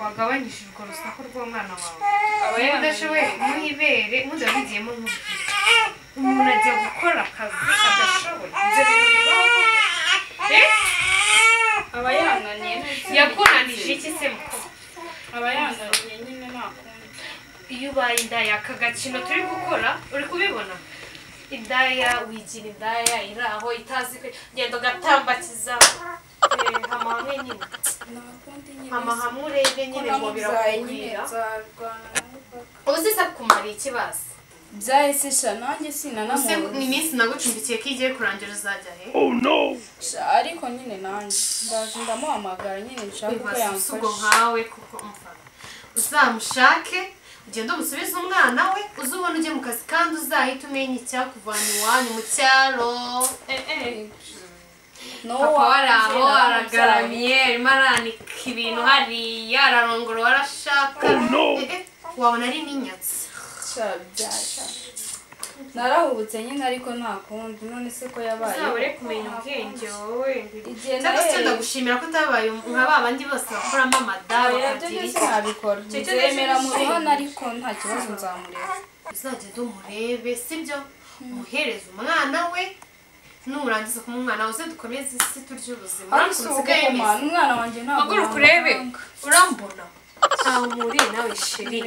wagabanyishije urwo rusaku rw'umwana wawe abadashoboye muhibere mudabigiyemo umuntu ajya gukora akazi adashoboye ibyo bintu bibaho aba yananiye yakunanije iki se mukobwa aba yananiye nyine nakunda iyo ubaye indaya aka gakino turi gukora uri kubibona indaya wigira indaya iri aho itazi genda ugatambakiza hamwe nyine hamwe urebe nyine ngo birakukwira uzisa kumara ikibazo byahise nanjye sinanamuzi ni iminsi nagucumbikiye ko igiye kurangira uzajya he ariko nyine nanjye ndamuhamagara nyine nshaka ko yamfasha nkawe kuko uzamushake ugenda umusubize umwana we uzubona ujye mu kazi kandi uzahita umenya icyakuvana iwanyu mu cyaro papa wari aho aragaramiye arimo aranika ibintu hariya ararongora warashaka wabona ari n'inyatsi narahubutse nyine ariko nta kundi none se ko yabaye uzabure kumenya ubwenge wowe cyangwa se ndagushimira ko utabaye nka ba bandi bose bakoramo amadabu bakagira icyo nabikora nzemera mu ruhande ariko nta kibazo nzamureba uzagenda umurebe sibyo umuhereze umwana we nurangiza kumuha umwana wose dukomeze isi turya ubuzima usigaye umwana wanjye ntabwo haguruka urebe urambona ntawe umuriye nawe sheri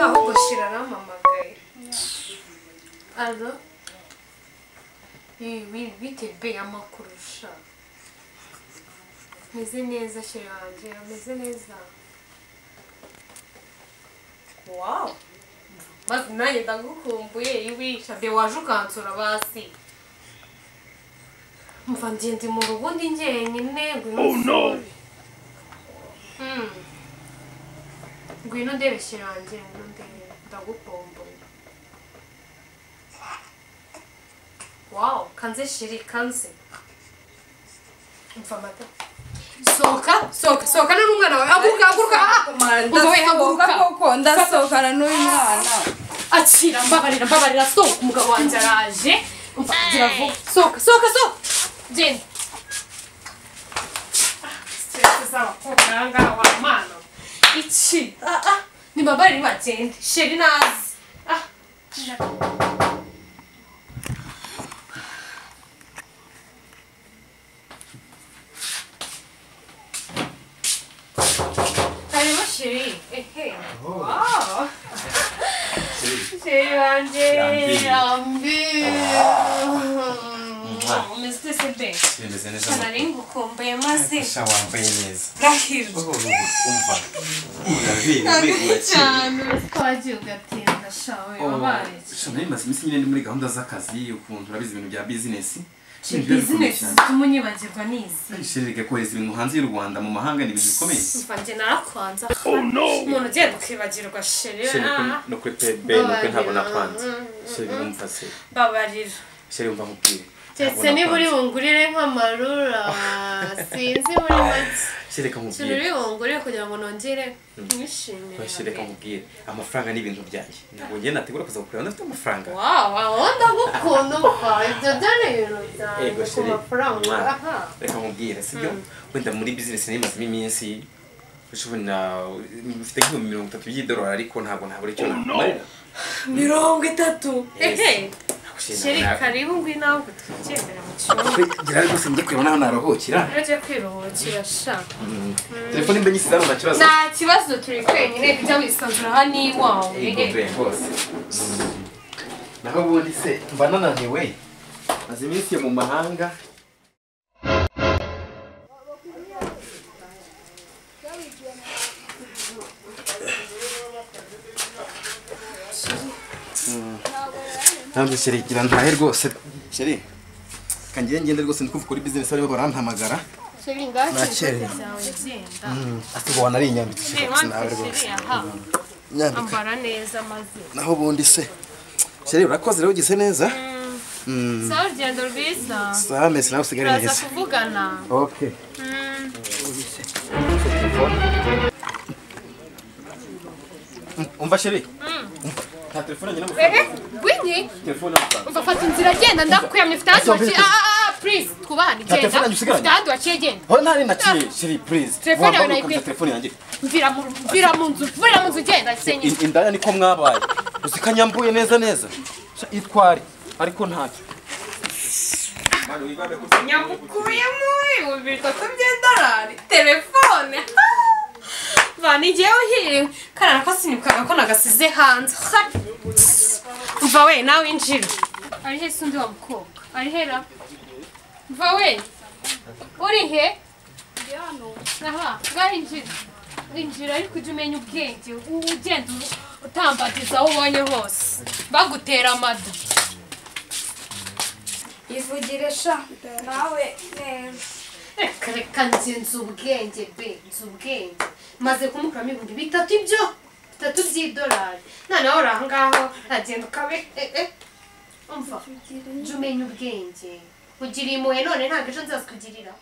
ahubwo shira arampamagaye alo bite be amakurusha meze neza sheri wanjye ameze neza wow maze nanjye ndagukumbuye ibisha be waje ukansura basi mva ndi mu rugo ndi njyenyine ngwino ndebe sheri wanjye ngwino ndebe ndagukumbuye wow kanze sheri kanze mva mata sohoka n'umwana wawe haguruka haguruka koko ndasohokana n'uyu mwana akira mbabarira sohoka umugabo wanjye araje mva kugira vuba sohoka genda stress z'abakobwa ahangaha wa mwana iki nimbabarire bagende sheri nazi harimo sheri wow sheri wanjye yambi umeze be bimeze neza nari ngukumbuye maze wambaye neza rahirwa umva cyane twagiye ugatinda shawe wabaye nari maze iminsi nyine ndi muri gahunda z'akazi ukuntu urabizi ibintu bya bizinesi bizinesi zituma unyibagirwa n'izi shirike kohereza ibintu hanze y'u Rwanda mu mahanga ni ibintu bikomeye mva njye narakwanza umuntu ugiye gukibagirwa sheri no kuri pebe nuko ntabwo nakwanze sheri umva se babarira sheri umva mubwire ndetse niba uri bungurire nk'amarura sinzi muri make shireka mubwire uri bungurire kugira ngo nongere mwishimire shireka mubwire amafaranga ni ibintu byanjye ntabwo njye nategura kuza gukureba ndafite amafaranga wow ndagukunda umva ibyo byari ibintu byanjye ku mafaranga reka mubwire sibyo wenda muri business nimazemo iminsi ushobora ufite nk'ibihumbi 30 by'idolari ariko ntabwo ntabwo icyo nakumarira 30 sheri karibu ngwino aho twikemera mu cyumba gira rwose njye kwibona naho naruhukira uraje kwiruhukira sha telefone mbe nyisizana nta kibazo nta kibazo turi kwenyine bijya wisanzura hani wawe rwose naho ubundi se mba nananiwe maze iminsi mu mahanga ntabwo sheri gira ntahe rwose sheri kangiye ngende rwose ndikuvuga kuri business ariho barampamagara sheri ngaho nakere asigo wanari inyambitse nawe rwose ambara neza maze naho ubundi se sheri urakoze rero ugise neza sawa urugendo rwiza sawa mesi nawe usigare neza turaza kuvugana okay umva sheri nta telefone nyine gwinyi telefone umva fata inzira agenda ndakuyamye ifite please twubahane telefone genda yanjye usigaranye? ufite ahandi waciye genda Ho ntari nakiye sheri please. Telefone yawe Wambaye nayibwiye. ukamenya telefone yanjye. mvira mu nzu genda senye Indaya niko mwabaye. Uzikanyambuye neza. Itware ariko ntacyo. nyamukuyemo ibihumbi 3 by'idolari telefone bani ngewe hiriwe kana ko sinibukaga ko nagasize hanze mva we nawe injira ari he sundi wa mukobwa ari hera mva we uri he aha ngaho injira ariko ujye umenya ubwenge ugenda utambatiza aho ubonye hose bagutera amada ivugire sha nawe neza reka nzi ubwenge maze kumukuramo ibihumbi 3 by'idolari noneho uri aho ngaho agenda ukabe umva jya umenya ubwenge ugira impuhwe none ntabwo ejo nzazikugirira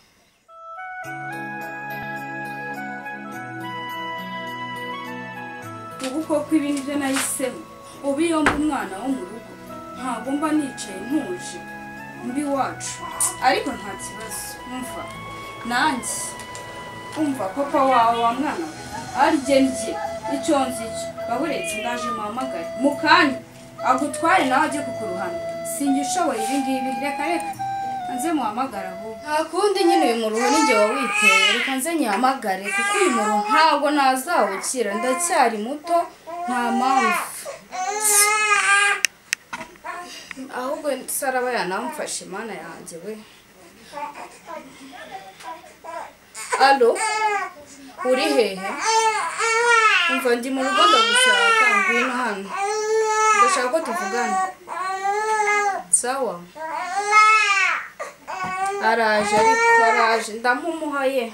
ubu koko ibi nibyo nahisemo ubu iyo mba umwana wo mu rugo ntabwo mba nicaye ntuje mbi wacu ariko nta kibazo umva nanjye umva papa wawe wa mwana we arye njye icyo nzi cyo baburetse ndaje muhamagare mu kanya agutware nawe ajye kukuruhana sinjye ushoboye ibi ngibi reka nze muhamagara ahubwo nta kundi nyine uyu muruho nijye wawiteye reka nze nyihamagare kuko uyu muruho ntabwo nazawukira ndacyari muto nta mpamvu ahubwo saraba yanamfashe mana yanjye we alo uri hehe umva ndi mu rugo ndagushaka ngwino hano ndashaka ko tuvugana sawa araje ariko araje ndamumuhaye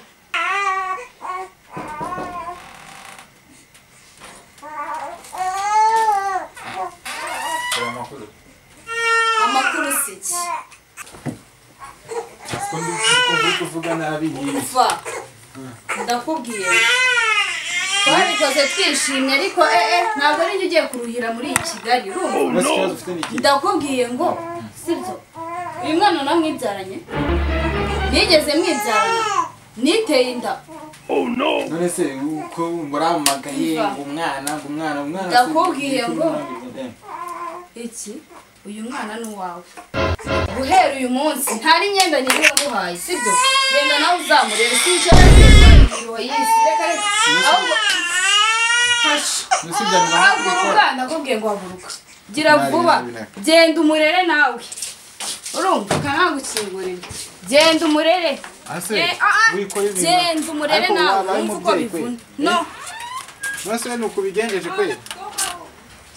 amakuru si iki kuvuga nabi uva ndakubwiye twabikoze twishimye ariko ntabwo ari njye ugiye kuruhira muri Kigali urumva ndakubwiye ngo sibyo uyu mwana namwibyaranye nigeze mwibyarana niteye inda none se uko muramagaye ngo umwana ndakubwiye ngo iki uyu mwana ni uwawe guhera uyu munsi ntari imyenda niriwe nguhaye sibyo genda nawe uzamurebe sinshobora kwiruha yisi reka ahubwo haguruka ndakubwiye ngo haguruka gira vuba genda umurere nawe urumva kanagukingurira genda umurere genda umurere nawe wumva uko bivuna no nose nuko bigenjeje kweli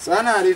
sana ari